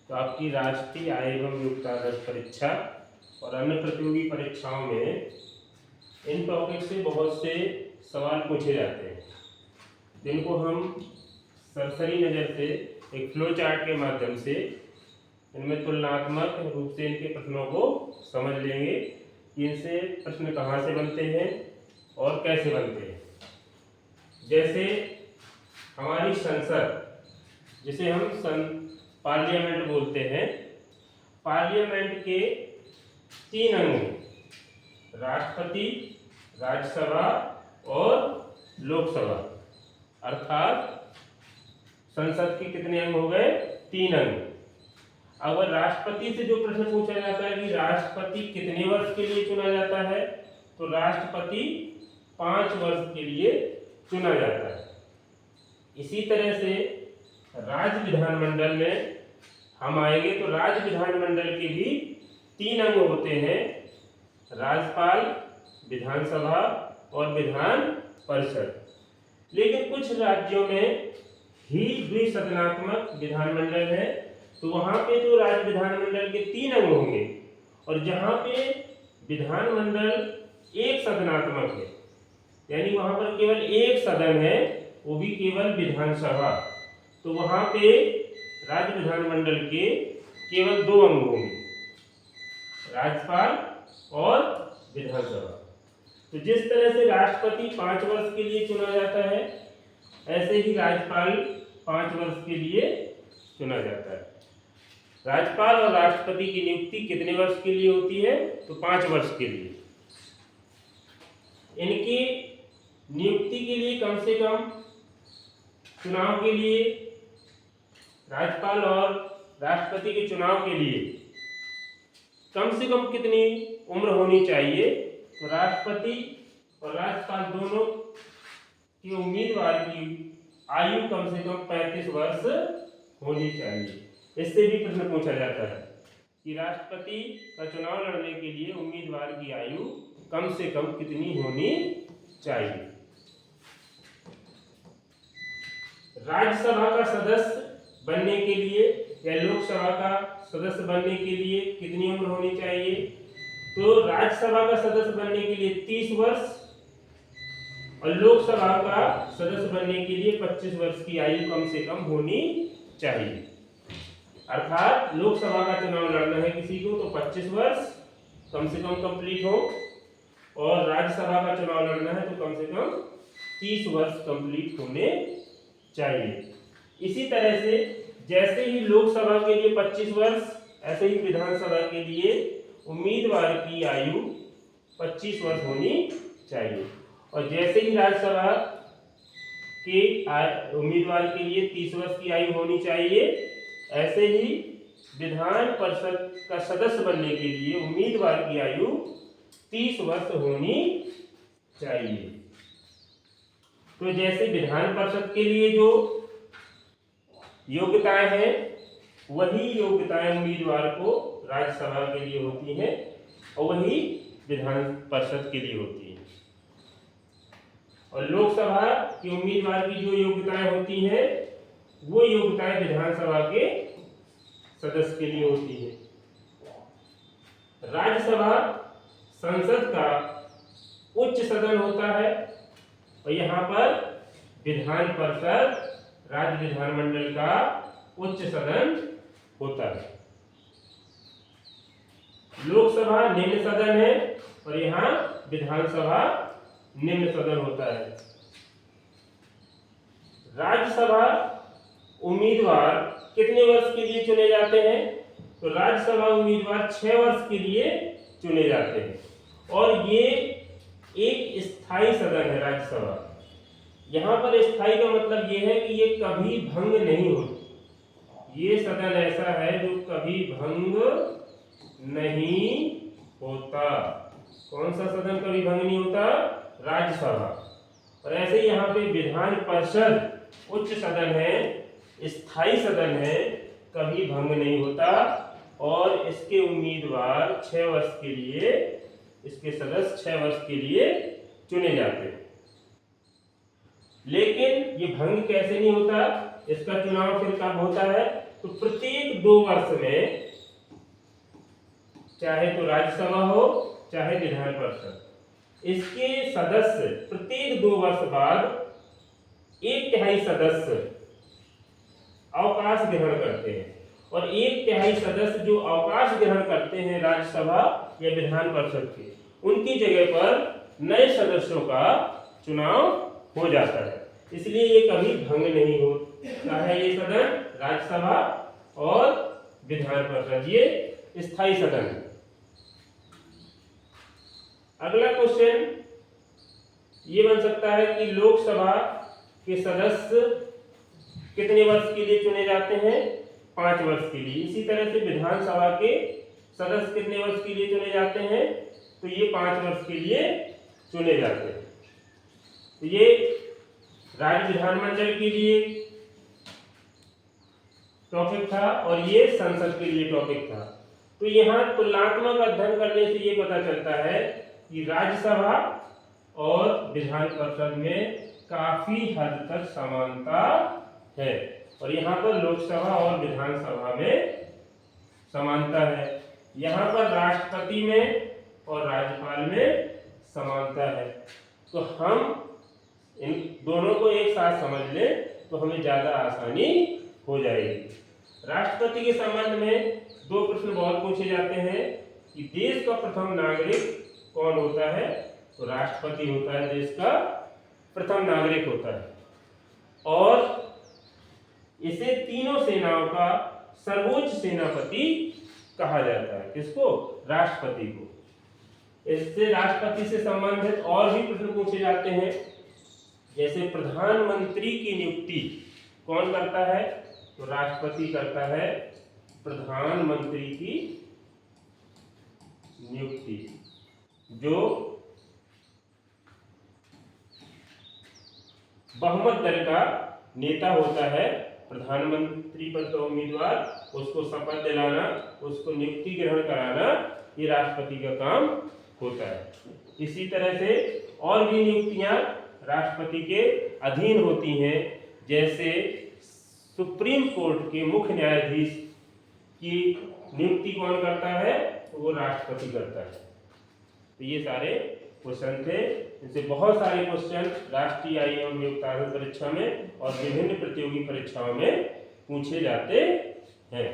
तो आपकी राष्ट्रीय आय एवं योग्यता परीक्षा और अन्य प्रतियोगी परीक्षाओं में इन टॉपिक से बहुत से सवाल पूछे जाते हैं, जिनको हम सरसरी नज़र से एक फ्लो चार्ट के माध्यम से इनमें तुलनात्मक रूप से इनके प्रश्नों को समझ लेंगे कि इनसे प्रश्न कहाँ से बनते हैं और कैसे बनते हैं। जैसे हमारी संसद, जिसे हम पार्लियामेंट बोलते हैं, पार्लियामेंट के 3 अंग हैं, राष्ट्रपति, राज्यसभा और लोकसभा। अर्थात संसद के कितने अंग हो गए? 3 अंग। अगर राष्ट्रपति से जो प्रश्न पूछा जाता है कि राष्ट्रपति कितने वर्ष के लिए चुना जाता है, तो राष्ट्रपति 5 वर्ष के लिए चुना जाता है। इसी तरह से राज्य विधानमंडल में हम आएंगे तो राज्य विधानमंडल के भी 3 अंग होते हैं, राज्यपाल, विधानसभा और विधान परिषद। लेकिन कुछ राज्यों में ही द्विसदनात्मक विधानमंडल है, तो वहाँ पे जो राज्य विधानमंडल के 3 अंग होंगे और जहाँ पे विधानमंडल एक सदनात्मक है, यानी वहाँ पर केवल एक सदन है, वो भी केवल विधानसभा, तो वहाँ पे राज्य विधानमंडल के केवल 2 अंग होंगे, राज्यपाल और विधानसभा। तो जिस तरह से राष्ट्रपति 5 वर्ष के लिए चुना जाता है, ऐसे ही राज्यपाल 5 वर्ष के लिए चुना जाता है। राज्यपाल और राष्ट्रपति की नियुक्ति कितने वर्ष के लिए होती है? तो 5 वर्ष के लिए। इनकी नियुक्ति के लिए कम से कम चुनाव के लिए, राज्यपाल और राष्ट्रपति के चुनाव के लिए कम से कम कितनी उम्र होनी चाहिए? तो राष्ट्रपति और राज्यपाल दोनों की उम्मीदवार की आयु कम से कम 35 वर्ष होनी चाहिए। इससे भी प्रश्न पूछा जाता है कि राष्ट्रपति का चुनाव लड़ने के लिए उम्मीदवार की आयु कम से कम कितनी होनी चाहिए। राज्यसभा का सदस्य बनने के लिए या लोकसभा का सदस्य बनने के लिए कितनी उम्र होनी चाहिए? तो राज्यसभा का सदस्य बनने के लिए 30 वर्ष और लोकसभा का सदस्य बनने के लिए 25 वर्ष की आयु कम से कम होनी चाहिए। अर्थात लोकसभा का चुनाव लड़ना है किसी को तो 25 वर्ष कम से कम कंप्लीट हो, और राज्यसभा का चुनाव लड़ना है तो कम से कम 30 वर्ष कंप्लीट होने चाहिए। इसी तरह से जैसे ही लोकसभा के लिए 25 वर्ष, ऐसे ही विधानसभा के लिए उम्मीदवार की आयु 25 वर्ष होनी चाहिए, और जैसे ही राज्यसभा के उम्मीदवार के लिए 30 वर्ष की आयु होनी चाहिए, ऐसे ही विधान परिषद का सदस्य बनने के लिए उम्मीदवार की आयु 30 वर्ष होनी चाहिए। तो जैसे विधान परिषद के लिए जो योग्यताएं हैं, वही योग्यताएं उम्मीदवार को राज्यसभा के लिए होती हैं और वही विधान परिषद के लिए होती हैं। और लोकसभा की उम्मीदवार की जो योग्यताएं होती हैं, वो योग्यताएं विधानसभा के सदस्य के लिए होती है। राज्यसभा संसद का उच्च सदन होता है और यहाँ पर विधान परिषद राज्य विधानमंडल का उच्च सदन होता है। लोकसभा निम्न सदन है और यहाँ विधानसभा निम्न सदन होता है। राज्यसभा उम्मीदवार कितने वर्ष के लिए चुने जाते हैं? तो राज्यसभा उम्मीदवार 6 वर्ष के लिए चुने जाते हैं, और ये एक स्थायी सदन है राज्यसभा। यहाँ पर स्थायी का मतलब ये है कि ये कभी भंग नहीं होती। ये सदन ऐसा है जो कभी भंग नहीं होता। कौन सा सदन कभी भंग नहीं होता? राज्यसभा। और ऐसे ही यहाँ पे विधान परिषद उच्च सदन है, स्थायी सदन है, कभी भंग नहीं होता, और इसके उम्मीदवार 6 वर्ष के लिए, इसके सदस्य 6 वर्ष के लिए चुने जाते हैं। लेकिन ये भंग कैसे नहीं होता, इसका चुनाव फिर कब होता है, तो प्रत्येक 2 वर्ष में, चाहे तो राज्यसभा हो चाहे विधान परिषद, इसके सदस्य प्रत्येक 2 वर्ष बाद 1/3 सदस्य अवकाश ग्रहण करते हैं, और 1/3 सदस्य जो अवकाश ग्रहण करते हैं राज्यसभा या विधान परिषद के, उनकी जगह पर नए सदस्यों का चुनाव हो जाता है। इसलिए ये कभी भंग नहीं होता है। ये सदन राज्यसभा और विधान परिषद ये स्थायी सदन है। अगला क्वेश्चन ये बन सकता है कि लोकसभा के सदस्य कितने वर्ष के लिए चुने जाते हैं, 5 वर्ष के लिए। इसी तरह से विधानसभा के सदस्य कितने वर्ष के लिए चुने जाते हैं, तो ये 5 वर्ष के लिए चुने जाते हैं। तो ये राज्य विधानमंडल के लिए टॉपिक था और ये संसद के लिए टॉपिक था। तो यहाँ तुलनात्मक अध्ययन करने से ये पता चलता है कि राज्यसभा और विधान परिषद में काफी हद तक समानता है, और यहाँ पर लोकसभा और विधानसभा में समानता है। यहाँ पर राष्ट्रपति में और राज्यपाल में समानता है। तो हम इन दोनों को एक साथ समझ लें तो हमें ज्यादा आसानी हो जाएगी। राष्ट्रपति के संबंध में 2 प्रश्न बहुत पूछे जाते हैं कि देश का प्रथम नागरिक कौन होता है, तो राष्ट्रपति होता है, देश का प्रथम नागरिक होता है। और इसे तीनों सेनाओं का सर्वोच्च सेनापति कहा जाता है। किसको, राष्ट्रपति को। इससे राष्ट्रपति से संबंधित और भी प्रश्न पूछे जाते हैं, जैसे प्रधानमंत्री की नियुक्ति कौन करता है, तो राष्ट्रपति करता है प्रधानमंत्री की नियुक्ति। जो बहुमत दल का नेता होता है, प्रधानमंत्री पद का उम्मीदवार, उसको शपथ दिलाना, उसको नियुक्ति ग्रहण कराना, ये राष्ट्रपति का काम होता है। इसी तरह से और भी नियुक्तियां राष्ट्रपति के अधीन होती हैं, जैसे सुप्रीम कोर्ट के मुख्य न्यायाधीश की नियुक्ति कौन करता है, तो वो राष्ट्रपति करता है। तो ये सारे क्वेश्चन थे। इनसे बहुत सारे क्वेश्चन राष्ट्रीय आय एवं नियुक्ति परीक्षा में और विभिन्न प्रतियोगी परीक्षाओं में पूछे जाते हैं।